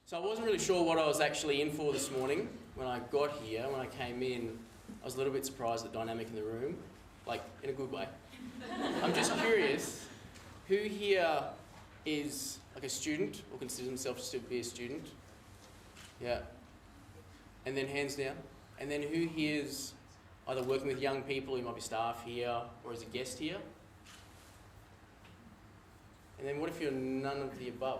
So I wasn't really sure what I was actually in for this morning when I got here. When I came in, I was a little bit surprised at the dynamic in the room, like in a good way. I'm just curious, who here is like a student or considers themselves to be a student? Yeah. And then hands down. And then who here is either working with young people, who might be staff here, or as a guest here? And then what if you're none of the above?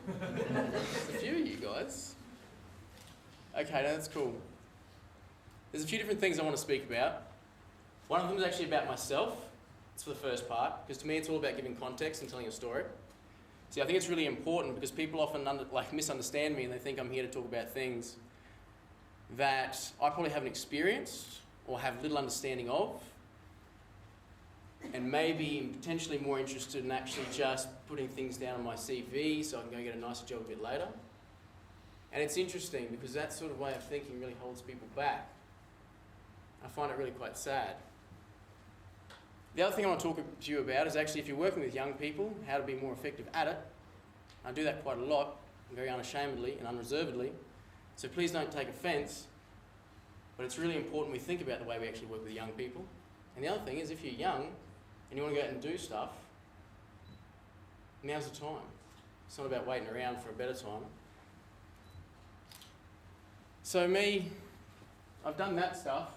There's a few of you guys. Okay, that's cool. There's a few different things I want to speak about. One of them is actually about myself. It's for the first part, because to me it's all about giving context and telling a story. See, I think it's really important because people often misunderstand me and they think I'm here to talk about things that I probably haven't experienced or have little understanding of, and maybe potentially more interested in actually just putting things down on my CV so I can go get a nicer job a bit later. And it's interesting because that sort of way of thinking really holds people back. I find it really quite sad. The other thing I want to talk to you about is actually if you're working with young people, how to be more effective at it. I do that quite a lot, very unashamedly and unreservedly. So please don't take offence, but it's really important we think about the way we actually work with young people. And the other thing is if you're young and you want to go out and do stuff, now's the time. It's not about waiting around for a better time. So me, I've done that stuff.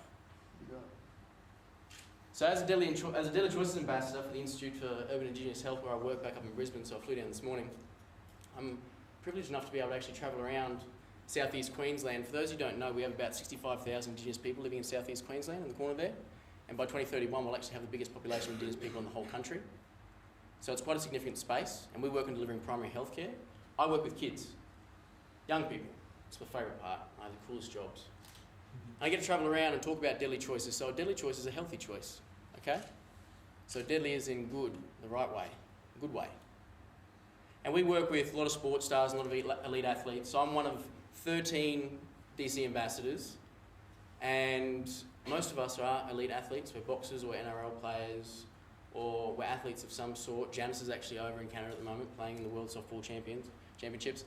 So as a Deadly Choices Ambassador for the Institute for Urban Indigenous Health, where I work back up in Brisbane, so I flew down this morning, I'm privileged enough to be able to actually travel around southeast Queensland. For those who don't know, we have about 65,000 Indigenous people living in southeast Queensland in the corner there. And by 2031, we'll actually have the biggest population of Indigenous people in the whole country. So it's quite a significant space, and we work on delivering primary health care. I work with kids, young people. It's my favourite part. I have the coolest jobs. I get to travel around and talk about deadly choices. So a deadly choice is a healthy choice, okay? So deadly is in good, the right way, a good way. And we work with a lot of sports stars and a lot of elite athletes. So I'm one of 13 DC ambassadors, and most of us are elite athletes. We're boxers or NRL players, or we're athletes of some sort. Janice is actually over in Canada at the moment playing in the World Softball Championships.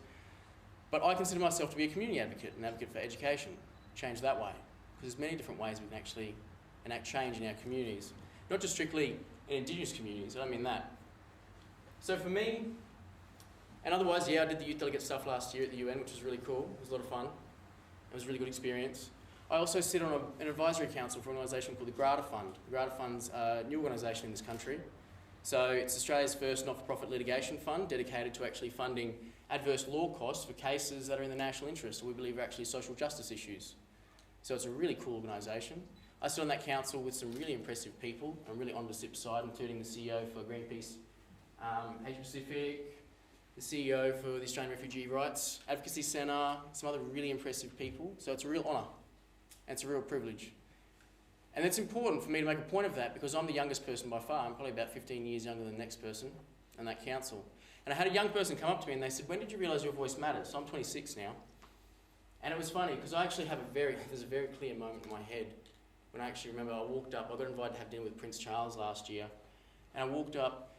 But I consider myself to be a community advocate, an advocate for education, change that way. Because there's many different ways we can actually enact change in our communities. Not just strictly in Indigenous communities, I don't mean that. So for me, and otherwise, yeah, I did the youth delegate stuff last year at the UN, which was really cool. It was a lot of fun. It was a really good experience. I also sit on an advisory council for an organisation called the Grata Fund. The Grata Fund's a new organisation in this country. So it's Australia's first not-for-profit litigation fund dedicated to actually funding adverse law costs for cases that are in the national interest, or we believe are actually social justice issues. So it's a really cool organisation. I sit on that council with some really impressive people. I'm really honoured to sit beside, including the CEO for Greenpeace Asia Pacific, the CEO for the Australian Refugee Rights Advocacy Centre, some other really impressive people. So it's a real honour and it's a real privilege. And it's important for me to make a point of that because I'm the youngest person by far. I'm probably about 15 years younger than the next person in that council. And I had a young person come up to me and they said, when did you realise your voice mattered? So I'm 26 now. And it was funny because I actually have there's a very clear moment in my head when I actually remember I walked up, I got invited to have dinner with Prince Charles last year, and I walked up,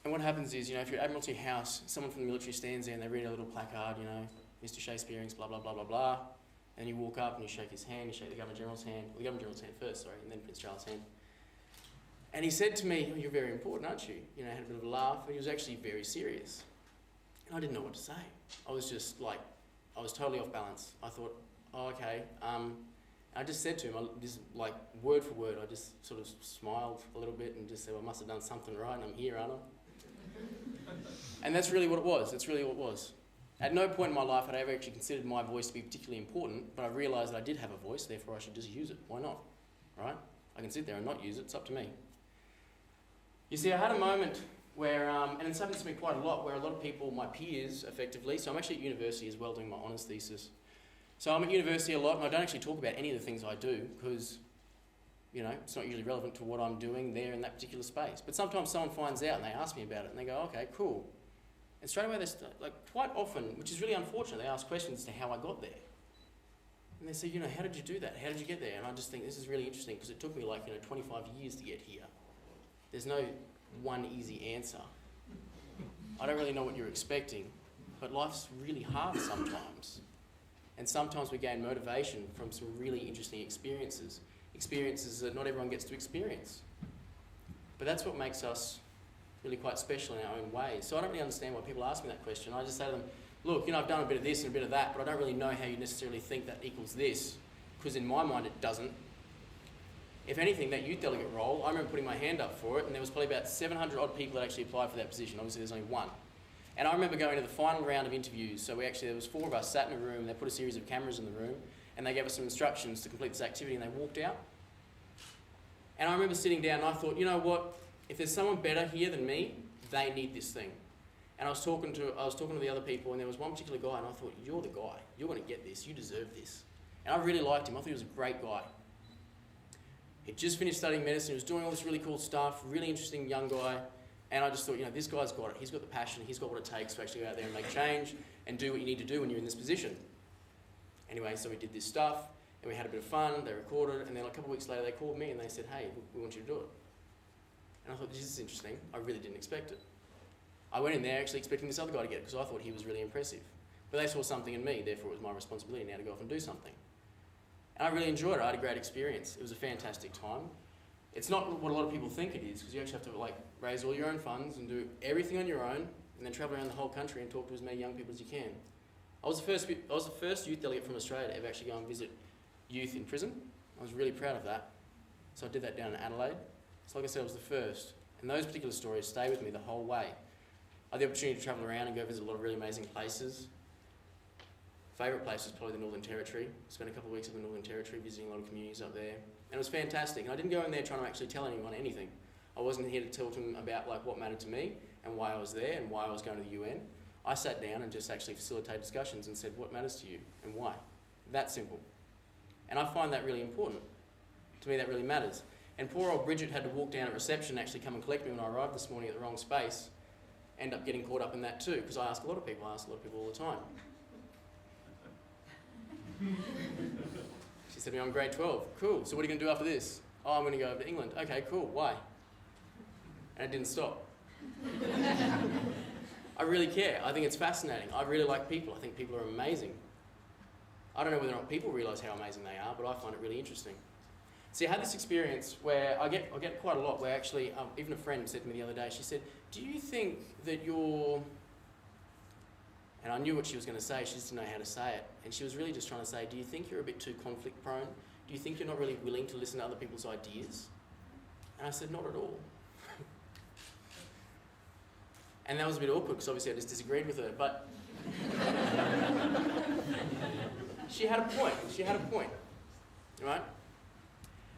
and what happens is, if you're at Admiralty House, someone from the military stands there and they read a little placard, Mr. Shea Spiering, blah, blah, blah, blah, blah, and you walk up and you shake his hand, you shake the Governor-General's hand, the Governor-General's hand first, and then Prince Charles' hand. And he said to me, you're very important, aren't you? Had a bit of a laugh, and he was actually very serious. And I didn't know what to say. I was just I was totally off balance. I thought, okay. I just said to him, just word for word, I just sort of smiled a little bit and just said, well, I must have done something right and I'm here, aren't I? And that's really what it was. That's really what it was. At no point in my life had I ever actually considered my voice to be particularly important, but I realised that I did have a voice, therefore I should just use it. Why not? Right? I can sit there and not use it. It's up to me. You see, I had a moment where, and it's happened to me quite a lot, where a lot of people, my peers effectively, so I'm actually at university as well doing my honours thesis. So I'm at university a lot and I don't actually talk about any of the things I do because, it's not usually relevant to what I'm doing there in that particular space. But sometimes someone finds out and they ask me about it and they go, okay, cool. And straight away they start, quite often, which is really unfortunate, they ask questions as to how I got there. And they say, how did you do that? How did you get there? And I just think this is really interesting because it took me 25 years to get here. There's no one easy answer. I don't really know what you're expecting. but life's really hard sometimes. And sometimes we gain motivation from some really interesting experiences that not everyone gets to experience. But that's what makes us really quite special in our own ways. So I don't really understand why people ask me that question. I just say to them, look, I've done a bit of this and a bit of that, but I don't really know how you necessarily think that equals this, because in my mind it doesn't. If anything, that youth delegate role, I remember putting my hand up for it, and there was probably about 700 odd people that actually applied for that position. Obviously there's only one. And I remember going to the final round of interviews. So there was 4 of us sat in a room, they put a series of cameras in the room, and they gave us some instructions to complete this activity, and they walked out. And I remember sitting down and I thought, you know what, if there's someone better here than me, they need this thing. And I was talking to the other people, and there was one particular guy, and I thought, you're the guy, you're going to get this, you deserve this. And I really liked him. I thought he was a great guy. He'd just finished studying medicine, he was doing all this really cool stuff, really interesting young guy. And I just thought, this guy's got it. He's got the passion, he's got what it takes to actually go out there and make change and do what you need to do when you're in this position. Anyway, so we did this stuff, and we had a bit of fun, they recorded it, and then a couple of weeks later they called me and they said, hey, we want you to do it. And I thought, this is interesting. I really didn't expect it. I went in there actually expecting this other guy to get it because I thought he was really impressive. But they saw something in me, therefore it was my responsibility now to go off and do something. And I really enjoyed it. I had a great experience. It was a fantastic time. It's not what a lot of people think it is, because you actually have to raise all your own funds and do everything on your own, and then travel around the whole country and talk to as many young people as you can. I was the first youth delegate from Australia to ever actually go and visit youth in prison. I was really proud of that. So I did that down in Adelaide. So like I said, I was the first. And those particular stories stay with me the whole way. I had the opportunity to travel around and go visit a lot of really amazing places. Favourite place was probably the Northern Territory. Spent a couple of weeks in the Northern Territory visiting a lot of communities up there. And it was fantastic. And I didn't go in there trying to actually tell anyone anything. I wasn't here to tell them about what mattered to me and why I was there and why I was going to the UN. I sat down and just actually facilitated discussions and said, what matters to you and why? That simple. And I find that really important. To me, that really matters. And poor old Bridget had to walk down at reception and actually come and collect me when I arrived this morning at the wrong space. End up getting caught up in that too, because I ask a lot of people all the time. She said to me, I'm grade 12. Cool, so what are you going to do after this? Oh, I'm going to go over to England. Okay, cool, why? And it didn't stop. I really care. I think it's fascinating. I really like people. I think people are amazing. I don't know whether or not people realise how amazing they are, but I find it really interesting. See, I had this experience where I get quite a lot, where actually, even a friend said to me the other day, she said, do you think that you're... And I knew what she was going to say, she just didn't know how to say it. And she was really just trying to say, do you think you're a bit too conflict prone? Do you think you're not really willing to listen to other people's ideas? And I said, not at all. And that was a bit awkward, because obviously I just disagreed with her, but... she had a point, right?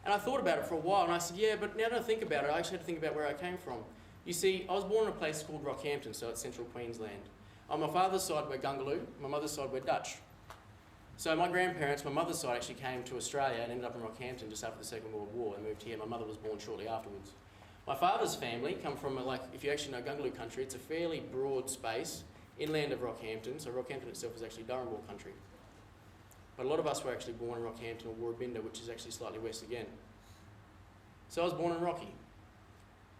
And I thought about it for a while, and I said, yeah, but now that I think about it, I actually had to think about where I came from. You see, I was born in a place called Rockhampton, so it's central Queensland. On my father's side, we're Ngunnawal, my mother's side, we're Dutch. So my grandparents, my mother's side actually came to Australia and ended up in Rockhampton just after the Second World War and moved here. My mother was born shortly afterwards. My father's family come from, if you actually know Ngunnawal country, it's a fairly broad space inland of Rockhampton, so Rockhampton itself is actually Dirrum Dirrum country. But a lot of us were actually born in Rockhampton or Warrabinda, which is actually slightly west again. So I was born in Rocky.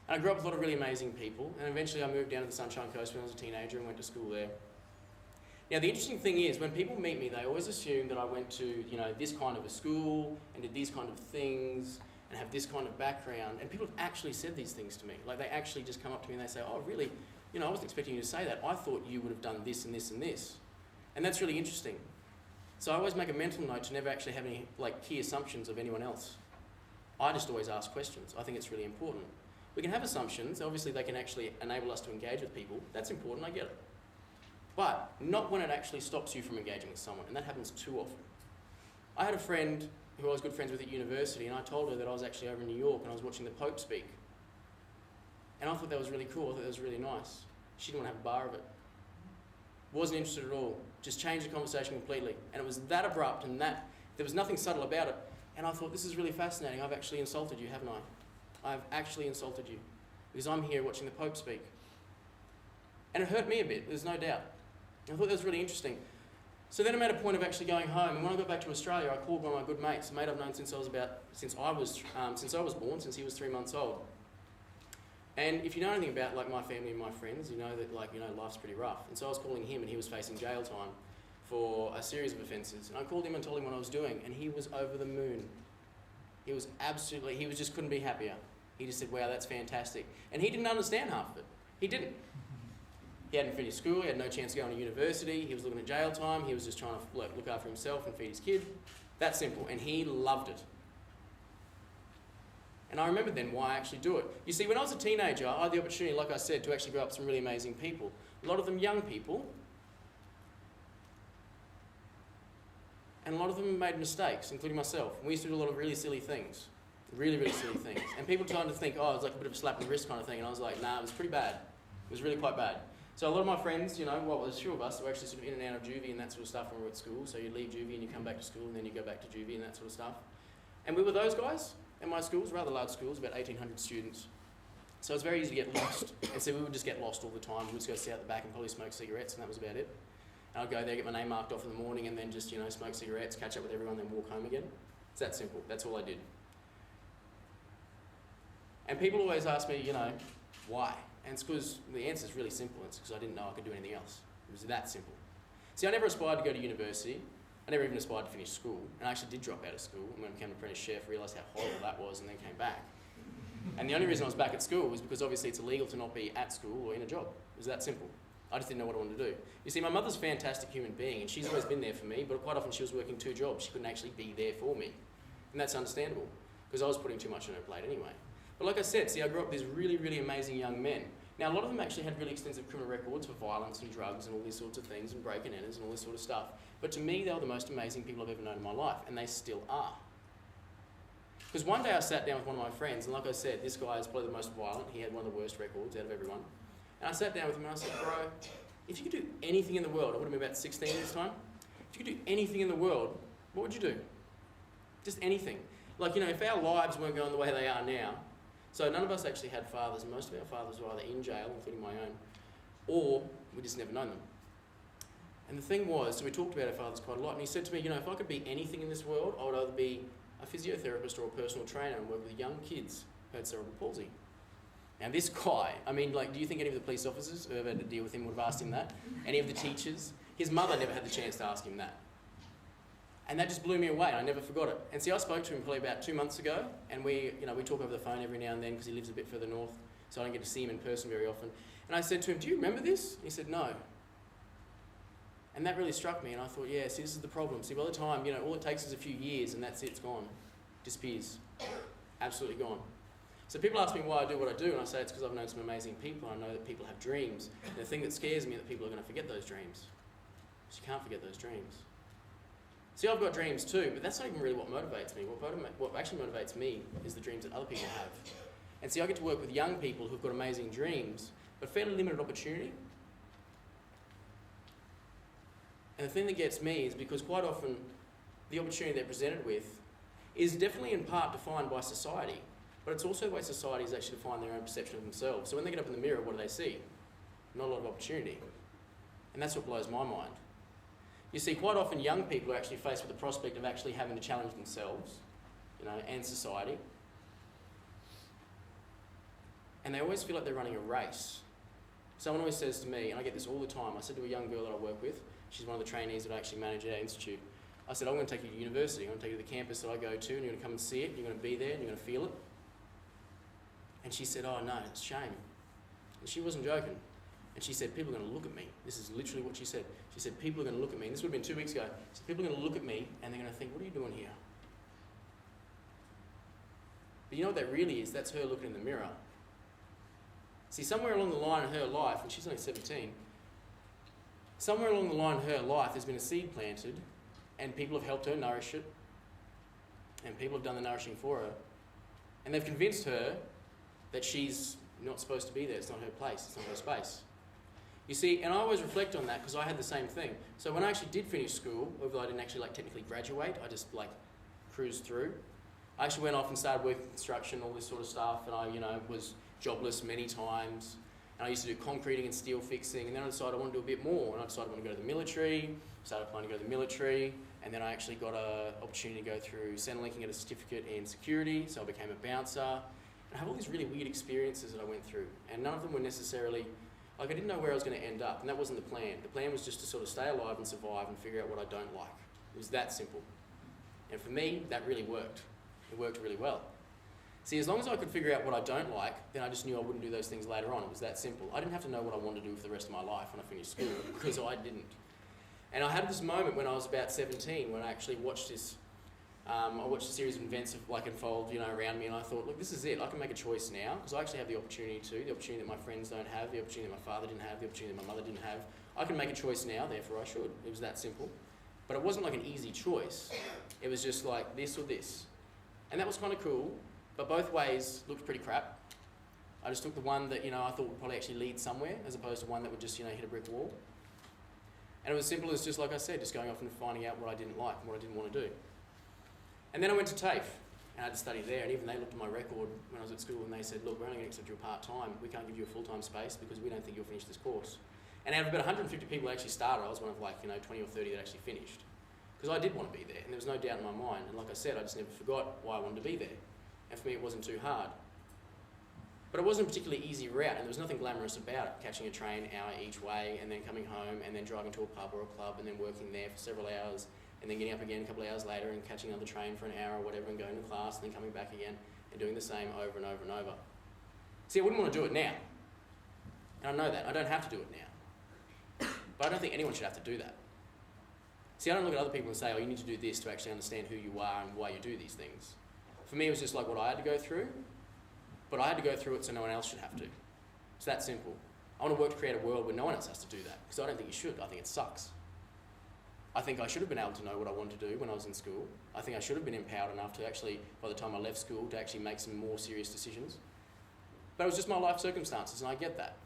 And I grew up with a lot of really amazing people, and eventually I moved down to the Sunshine Coast when I was a teenager and went to school there. Now the interesting thing is, when people meet me, they always assume that I went to, this kind of a school and did these kind of things and have this kind of background, and people have actually said these things to me. They actually just come up to me and they say, oh really, I wasn't expecting you to say that. I thought you would have done this and this and this. And that's really interesting. So I always make a mental note to never actually have any key assumptions of anyone else. I just always ask questions. I think it's really important. We can have assumptions, obviously they can actually enable us to engage with people. That's important, I get it. But not when it actually stops you from engaging with someone, and that happens too often. I had a friend who I was good friends with at university, and I told her that I was actually over in New York and I was watching the Pope speak. And I thought that was really cool, I thought that was really nice. She didn't want to have a bar of it. Wasn't interested at all. Just changed the conversation completely. And it was that abrupt and there was nothing subtle about it. And I thought, this is really fascinating. I've actually insulted you, haven't I? I've actually insulted you because I'm here watching the Pope speak. And it hurt me a bit, there's no doubt. I thought that was really interesting. So then I made a point of actually going home, and when I got back to Australia, I called one of my good mates, a mate I've known since I was born, since he was 3 months old. And if you know anything about like my family and my friends, you know that life's pretty rough. And so I was calling him, and he was facing jail time for a series of offences. And I called him and told him what I was doing, and he was over the moon. He just couldn't be happier. He just said, wow, that's fantastic. And he didn't understand half of it. He didn't. He hadn't finished school, he had no chance of going to university, he was looking at jail time, he was just trying to look after himself and feed his kid. That simple. And he loved it. And I remembered then why I actually do it. You see, when I was a teenager, I had the opportunity, like I said, to actually grow up with some really amazing people. A lot of them young people. And a lot of them made mistakes, including myself. We used to do a lot of really silly things. Really, really silly things. And people tried to think, oh, it was like a bit of a slap in the wrist kind of thing. And I was like, nah, it was pretty bad. It was really quite bad. So a lot of my friends, there's a few of us that were actually sort of in and out of juvie and that sort of stuff when we were at school. So you leave juvie and you come back to school and then you go back to juvie and that sort of stuff. And we were those guys at my schools, rather large schools, about 1,800 students. So it was very easy to get lost. And so we would just get lost all the time. We'd just go sit out the back and probably smoke cigarettes, and that was about it. And I'd go there, get my name marked off in the morning, and then just, smoke cigarettes, catch up with everyone, then walk home again. It's that simple. That's all I did. And people always ask me, why? And it's because the answer is really simple. It's because I didn't know I could do anything else. It was that simple. See, I never aspired to go to university. I never even aspired to finish school. And I actually did drop out of school. And when I became an apprentice chef, realised how horrible that was, and then came back. And the only reason I was back at school was because obviously it's illegal to not be at school or in a job. It was that simple. I just didn't know what I wanted to do. You see, my mother's a fantastic human being, and she's always been there for me, but quite often she was working 2 jobs. She couldn't actually be there for me. And that's understandable, because I was putting too much on her plate anyway. But like I said, see, I grew up with these really, really amazing young men. Now, a lot of them actually had really extensive criminal records for violence and drugs and all these sorts of things, and break and enters and all this sort of stuff. But to me, they were the most amazing people I've ever known in my life, and they still are. Because one day I sat down with one of my friends, and like I said, this guy is probably the most violent. He had one of the worst records out of everyone. And I sat down with him and I said, bro, if you could do anything in the world, I would have been about 16 at this time, if you could do anything in the world, what would you do? Just anything. Like, if our lives weren't going the way they are now, so none of us actually had fathers, and most of our fathers were either in jail, including my own, or we just never known them. And the thing was, so we talked about our fathers quite a lot, and he said to me, if I could be anything in this world, I would either be a physiotherapist or a personal trainer and work with young kids who had cerebral palsy. Now this guy, do you think any of the police officers who ever had to deal with him would have asked him that? Any of the teachers? His mother never had the chance to ask him that. And that just blew me away, and I never forgot it. And see, I spoke to him probably about 2 months ago, and we talk over the phone every now and then because he lives a bit further north, so I don't get to see him in person very often. And I said to him, do you remember this? And he said, no. And that really struck me, and I thought, yeah, see, this is the problem. See, by the time, all it takes is a few years, and that's it, it's gone. Disappears. Absolutely gone. So people ask me why I do what I do, and I say it's because I've known some amazing people. I know that people have dreams. And the thing that scares me is that people are going to forget those dreams. Because you can't forget those dreams. See, I've got dreams too, but that's not even really what motivates me. What actually motivates me is the dreams that other people have. And see, I get to work with young people who've got amazing dreams, but fairly limited opportunity. And the thing that gets me is because quite often the opportunity they're presented with is definitely in part defined by society, but it's also the way society is actually defined their own perception of themselves. So when they get up in the mirror, what do they see? Not a lot of opportunity. And that's what blows my mind. You see, quite often young people are actually faced with the prospect of actually having to challenge themselves, and society. And they always feel like they're running a race. Someone always says to me, and I get this all the time, I said to a young girl that I work with, she's one of the trainees that I actually manage at our institute, I said, I'm going to take you to university, I'm going to take you to the campus that I go to, and you're going to come and see it, you're going to be there, and you're going to feel it. And she said, oh no, it's a shame. And she wasn't joking. And she said, people are going to look at me. This is literally what she said. She said, people are going to look at me. And this would have been 2 weeks ago. She said, people are going to look at me and they're going to think, what are you doing here? But you know what that really is? That's her looking in the mirror. See, somewhere along the line in her life, and she's only 17, somewhere along the line in her life there's been a seed planted and people have helped her nourish it and people have done the nourishing for her. And they've convinced her that she's not supposed to be there. It's not her place. It's not her space. You see, and I always reflect on that because I had the same thing. So when I actually did finish school, although I didn't actually technically graduate, I just cruised through. I actually went off and started working construction, all this sort of stuff, and I was jobless many times. And I used to do concreting and steel fixing, and then I decided I want to do a bit more, and I decided I want to go to the military, started applying to go to the military, and then I actually got an opportunity to go through Centrelink and get a certificate in security, so I became a bouncer. And I have all these really weird experiences that I went through, and none of them were necessarily, like I didn't know where I was going to end up, and that wasn't the plan. The plan was just to sort of stay alive and survive and figure out what I don't like. It was that simple. And for me, that really worked. It worked really well. See, as long as I could figure out what I don't like, then I just knew I wouldn't do those things later on. It was that simple. I didn't have to know what I wanted to do for the rest of my life when I finished school, because I didn't. And I had this moment when I was about 17 when I actually watched this, I watched a series of events unfold, around me, and I thought, look, this is it. I can make a choice now, because I actually have the opportunity that my friends don't have, the opportunity that my father didn't have, the opportunity that my mother didn't have. I can make a choice now, therefore I should. It was that simple. But it wasn't like an easy choice. It was just like this or this. And that was kind of cool, but both ways looked pretty crap. I just took the one that, I thought would probably actually lead somewhere, as opposed to one that would just, hit a brick wall. And it was simple as just, like I said, just going off and finding out what I didn't like and what I didn't want to do. And then I went to TAFE, and I had to study there, and even they looked at my record when I was at school, and they said, look, we're only going to accept you part-time. We can't give you a full-time space because we don't think you'll finish this course. And out of about 150 people that actually started, I was one of 20 or 30 that actually finished. Because I did want to be there, and there was no doubt in my mind. And like I said, I just never forgot why I wanted to be there. And for me, it wasn't too hard. But it wasn't a particularly easy route, and there was nothing glamorous about it. Catching a train, hour each way, and then coming home, and then driving to a pub or a club, and then working there for several hours, and then getting up again a couple of hours later and catching another train for an hour or whatever, and going to class, and then coming back again, and doing the same over and over and over. See, I wouldn't want to do it now. And I know that. I don't have to do it now. But I don't think anyone should have to do that. See, I don't look at other people and say, oh, you need to do this to actually understand who you are and why you do these things. For me, it was just like what I had to go through, but I had to go through it so no one else should have to. It's that simple. I want to work to create a world where no one else has to do that, because I don't think you should. I think it sucks. I think I should have been able to know what I wanted to do when I was in school. I think I should have been empowered enough to actually, by the time I left school, to actually make some more serious decisions. But it was just my life circumstances, and I get that.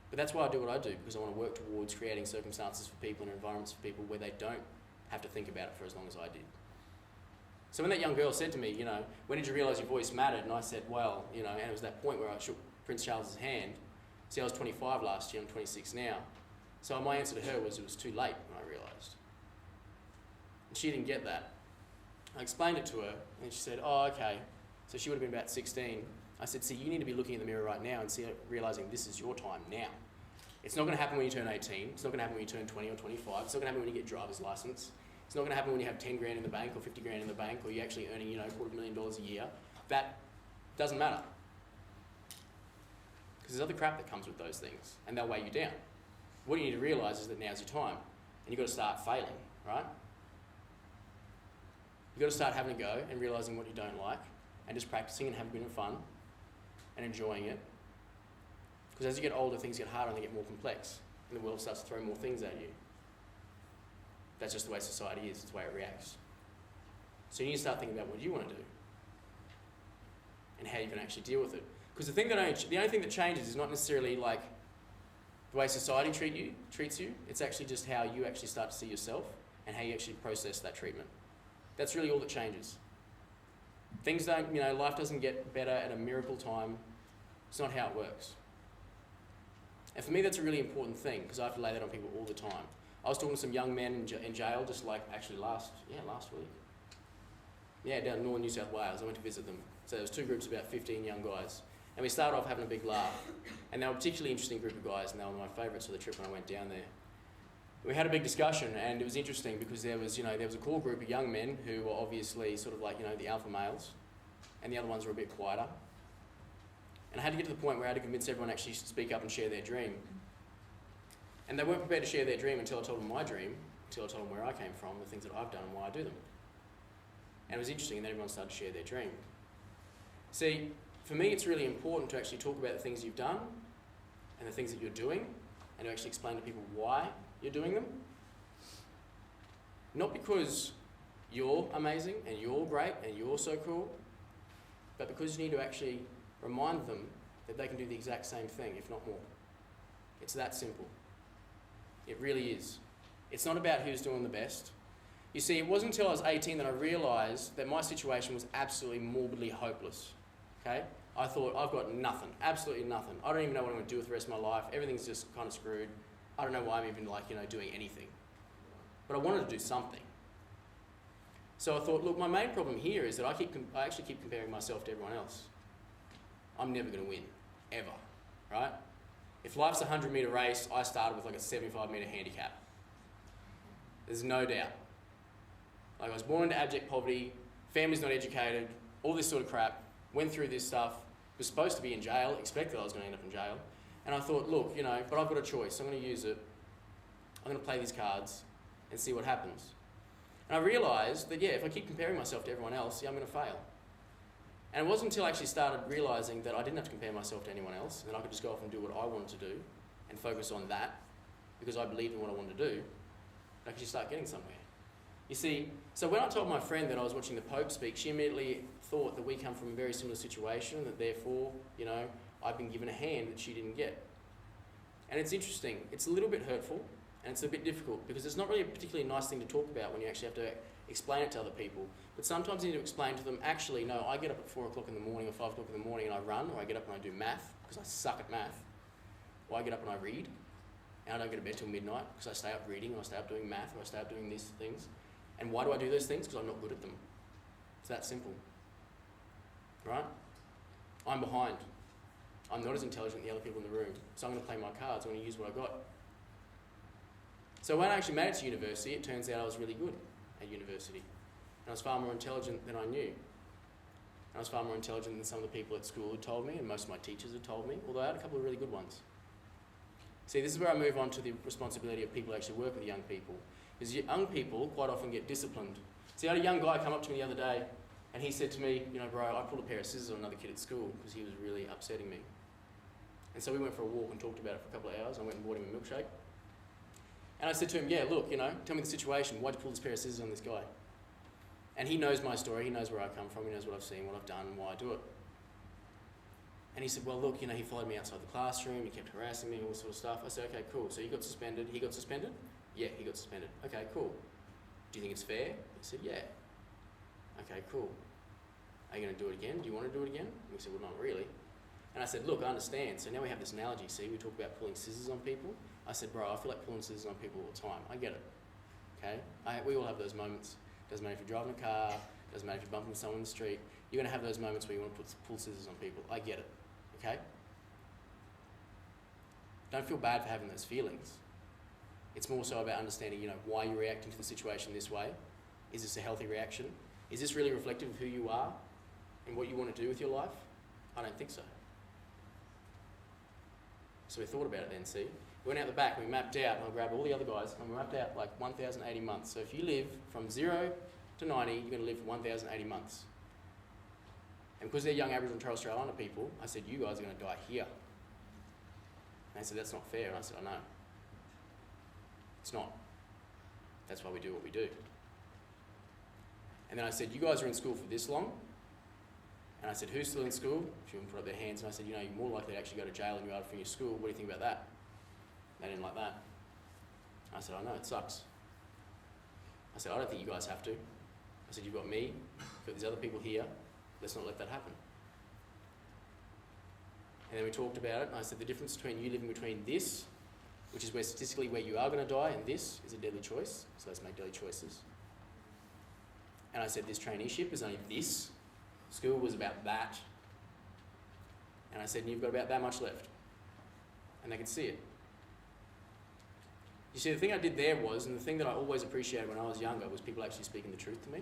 But that's why I do what I do, because I want to work towards creating circumstances for people and environments for people where they don't have to think about it for as long as I did. So when that young girl said to me, when did you realise your voice mattered? And I said, well, and it was that point where I shook Prince Charles's hand. See, I was 25 last year, I'm 26 now. So my answer to her was it was too late when I realised. And she didn't get that. I explained it to her, and she said, oh, okay. So she would have been about 16. I said, see, you need to be looking in the mirror right now and realising this is your time now. It's not going to happen when you turn 18. It's not going to happen when you turn 20 or 25. It's not going to happen when you get your driver's licence. It's not going to happen when you have 10 grand in the bank or 50 grand in the bank, or you're actually earning, $250,000 a year. That doesn't matter. Because there's other crap that comes with those things, and they'll weigh you down. What you need to realise is that now's your time, and you've got to start failing, right? You've got to start having a go and realising what you don't like, and just practising and having a bit of fun and enjoying it. Because as you get older, things get harder and they get more complex, and the world starts to throw more things at you. That's just the way society is, it's the way it reacts. So you need to start thinking about what you want to do and how you can actually deal with it. Because the only thing that changes is not necessarily like the way society treats you, it's actually just how you actually start to see yourself and how you actually process that treatment. That's really all that changes. Things don't, life doesn't get better at a miracle time. It's not how it works. And for me, that's a really important thing, because I have to lay that on people all the time. I was talking to some young men in jail just like actually last week. Yeah, down in northern New South Wales. I went to visit them. So there was two groups of about 15 young guys. And we started off having a big laugh. And they were a particularly interesting group of guys, and they were my favourites for the trip when I went down there. We had a big discussion, and it was interesting because there was a core group of young men who were obviously sort of like, the alpha males, and the other ones were a bit quieter. And I had to get to the point where I had to convince everyone to actually speak up and share their dream. And they weren't prepared to share their dream until I told them my dream, until I told them where I came from, the things that I've done and why I do them. And it was interesting, and then everyone started to share their dream. See, for me, it's really important to actually talk about the things you've done and the things that you're doing, and to actually explain to people why you're doing them. Not because you're amazing and you're great and you're so cool, but because you need to actually remind them that they can do the exact same thing, if not more. It's that simple. It really is. It's not about who's doing the best. You see, it wasn't until I was 18 that I realised that my situation was absolutely morbidly hopeless. Okay? I thought, I've got nothing, absolutely nothing. I don't even know what I'm going to do with the rest of my life. Everything's just kind of screwed. I don't know why I'm even doing anything. But I wanted to do something. So I thought, look, my main problem here is that I actually keep comparing myself to everyone else. I'm never going to win, ever, right? If life's a 100-metre race, I started with like a 75-metre handicap. There's no doubt. Like I was born into abject poverty, family's not educated, all this sort of crap, went through this stuff, was supposed to be in jail, expected I was going to end up in jail, and I thought, look, you know, but I've got a choice, I'm going to use it, I'm going to play these cards and see what happens. And I realised that, yeah, if I keep comparing myself to everyone else, yeah, I'm going to fail. And it wasn't until I actually started realising that I didn't have to compare myself to anyone else, and I could just go off and do what I wanted to do and focus on that because I believed in what I wanted to do, I could just start getting somewhere. You see, so when I told my friend that I was watching the Pope speak, she immediately thought that we come from a very similar situation, and that therefore, you know, I've been given a hand that she didn't get. And it's interesting, it's a little bit hurtful, and it's a bit difficult because it's not really a particularly nice thing to talk about when you actually have to explain it to other people. But sometimes you need to explain to them, actually, no, I get up at 4 o'clock in the morning or 5 o'clock in the morning and I run, or I get up and I do math because I suck at math, or I get up and I read, and I don't go to bed till midnight because I stay up reading, or I stay up doing math, or I stay up doing these things. And why do I do those things? Because I'm not good at them. It's that simple, right? I'm behind. I'm not as intelligent as the other people in the room, so I'm going to play my cards, I'm going to use what I got. So when I actually made it to university, it turns out I was really good at university. And I was far more intelligent than I knew. And I was far more intelligent than some of the people at school had told me, and most of my teachers had told me, although I had a couple of really good ones. See, this is where I move on to the responsibility of people who actually work with young people. Because young people quite often get disciplined. See, I had a young guy come up to me the other day, and he said to me, you know, bro, I pulled a pair of scissors on another kid at school because he was really upsetting me. And so we went for a walk and talked about it for a couple of hours. I went and bought him a milkshake. And I said to him, yeah, look, you know, tell me the situation. Why'd you pull this pair of scissors on this guy? And he knows my story. He knows where I come from. He knows what I've seen, what I've done, and why I do it. And he said, well, look, you know, he followed me outside the classroom. He kept harassing me, all this sort of stuff. I said, okay, cool. So you got suspended. He got suspended? Yeah, he got suspended. Okay, cool. Do you think it's fair? He said, yeah. Okay, cool. Are you going to do it again? Do you want to do it again? And we said, well, not really. And I said, look, I understand. So now we have this analogy. See, we talk about pulling scissors on people. I said, bro, I feel like pulling scissors on people all the time. I get it. Okay? We all have those moments. Doesn't matter if you're driving a car. Doesn't matter if you're bumping someone in the street. You're going to have those moments where you want to pull scissors on people. I get it. Okay? Don't feel bad for having those feelings. It's more so about understanding, you know, why you're reacting to the situation this way. Is this a healthy reaction? Is this really reflective of who you are and what you want to do with your life? I don't think so. So we thought about it then, see? We went out the back, we mapped out, and I grabbed all the other guys, and we mapped out like 1,080 months. So if you live from 0 to 90, you're going to live for 1,080 months. And because they're young Aboriginal and Torres Strait Islander people, I said, you guys are going to die here. And they said, that's not fair. And I said, I know. It's not. That's why we do what we do. And then I said, you guys are in school for this long. And I said, who's still in school? If you want to put up their hands. And I said, you know, you're more likely to actually go to jail than you are to finish school. What do you think about that? They didn't like that. I said, I know, it sucks. I said, I don't think you guys have to. I said, you've got me, you've got these other people here. Let's not let that happen. And then we talked about it, and I said, the difference between you living between this, which is where statistically where you are going to die, and this is a deadly choice. So let's make deadly choices. And I said, this traineeship is only this. School was about that. And I said, you've got about that much left. And they could see it. You see, the thing I did there was, and the thing that I always appreciated when I was younger, was people actually speaking the truth to me.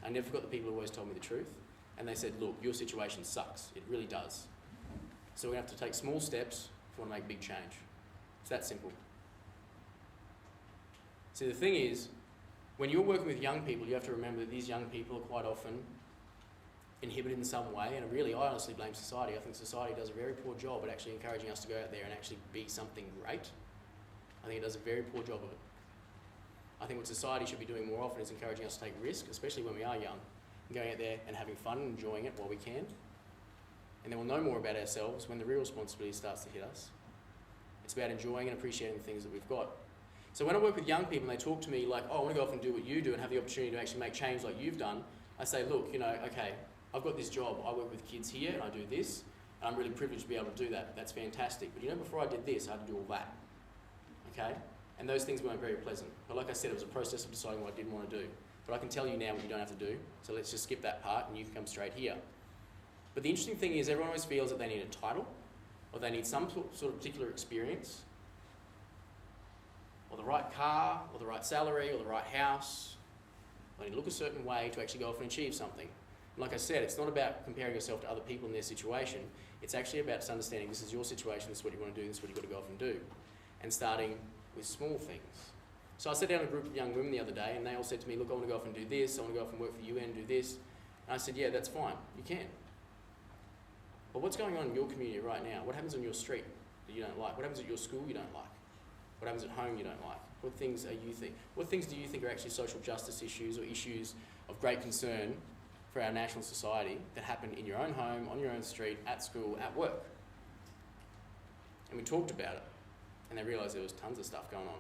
I never forgot the people who always told me the truth. And they said, look, your situation sucks. It really does. So we're going to have to take small steps if we want to make big change. It's that simple. See, the thing is, when you're working with young people, you have to remember that these young people are quite often inhibited in some way, and really, I honestly blame society. I think society does a very poor job at actually encouraging us to go out there and actually be something great. I think it does a very poor job of it. I think what society should be doing more often is encouraging us to take risk, especially when we are young, and going out there and having fun and enjoying it while we can. And then we'll know more about ourselves when the real responsibility starts to hit us. It's about enjoying and appreciating the things that we've got. So when I work with young people and they talk to me like, oh, I want to go off and do what you do and have the opportunity to actually make change like you've done, I say, look, you know, okay, I've got this job, I work with kids here and I do this, and I'm really privileged to be able to do that. That's fantastic. But you know, before I did this, I had to do all that. Okay? And those things weren't very pleasant. But like I said, it was a process of deciding what I didn't want to do. But I can tell you now what you don't have to do. So let's just skip that part and you can come straight here. But the interesting thing is everyone always feels that they need a title, or they need some sort of particular experience, or the right car, or the right salary, or the right house, or they need to look a certain way to actually go off and achieve something. And like I said, it's not about comparing yourself to other people in their situation. It's actually about just understanding this is your situation, this is what you want to do, this is what you've got to go off and do. And starting with small things. So I sat down with a group of young women the other day, and they all said to me, look, I want to go off and do this, I want to go off and work for the UN, do this. And I said, yeah, that's fine, you can. But what's going on in your community right now? What happens on your street that you don't like? What happens at your school you don't like? What happens at home you don't like? What things do you think are actually social justice issues or issues of great concern for our national society that happen in your own home, on your own street, at school, at work? And we talked about it, and they realised there was tons of stuff going on.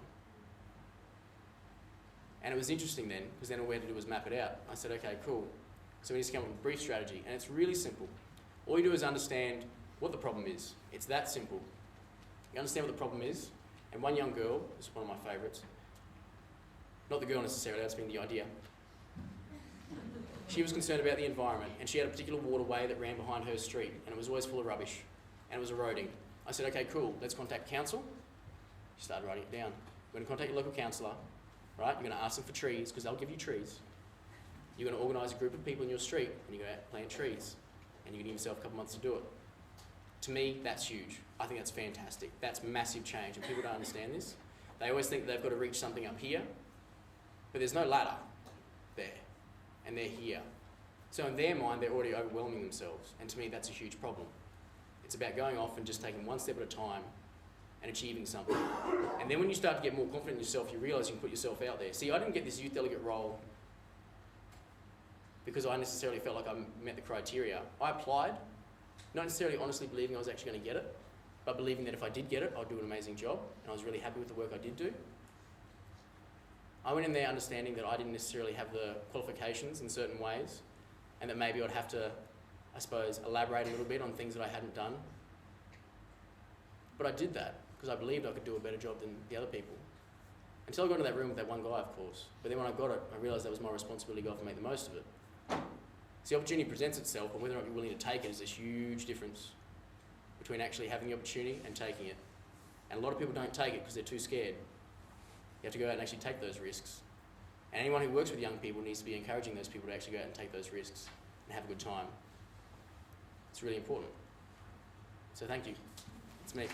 And it was interesting then, because then all we had to do was map it out. I said, okay, cool. So we need to come up with a brief strategy, and it's really simple. All you do is understand what the problem is. It's that simple. You understand what the problem is, and one young girl, this is one of my favourites, not the girl necessarily, that's been the idea. She was concerned about the environment, and she had a particular waterway that ran behind her street, and it was always full of rubbish, and it was eroding. I said, okay, cool, let's contact council. She started writing it down. You're going to contact your local councillor, right? You're going to ask them for trees, because they'll give you trees. You're going to organise a group of people in your street, and you're going to plant trees, and you're going to give yourself a couple months to do it. To me, that's huge. I think that's fantastic. That's massive change, and people don't understand this. They always think they've got to reach something up here, but there's no ladder there, and they're here. So in their mind, they're already overwhelming themselves, and to me, that's a huge problem. It's about going off and just taking one step at a time and achieving something. And then when you start to get more confident in yourself, you realise you can put yourself out there. See, I didn't get this youth delegate role because I necessarily felt like I met the criteria. I applied, not necessarily honestly believing I was actually going to get it, but believing that if I did get it, I'd do an amazing job, and I was really happy with the work I did do. I went in there understanding that I didn't necessarily have the qualifications in certain ways, and that maybe I'd have to, I suppose, elaborate a little bit on things that I hadn't done. But I did that because I believed I could do a better job than the other people. Until I got into that room with that one guy, of course. But then when I got it, I realised that was my responsibility to go off and make the most of it. So the opportunity presents itself, but whether or not you're willing to take it is this huge difference between actually having the opportunity and taking it. And a lot of people don't take it because they're too scared. You have to go out and actually take those risks. And anyone who works with young people needs to be encouraging those people to actually go out and take those risks and have a good time. It's really important. So thank you. It's me.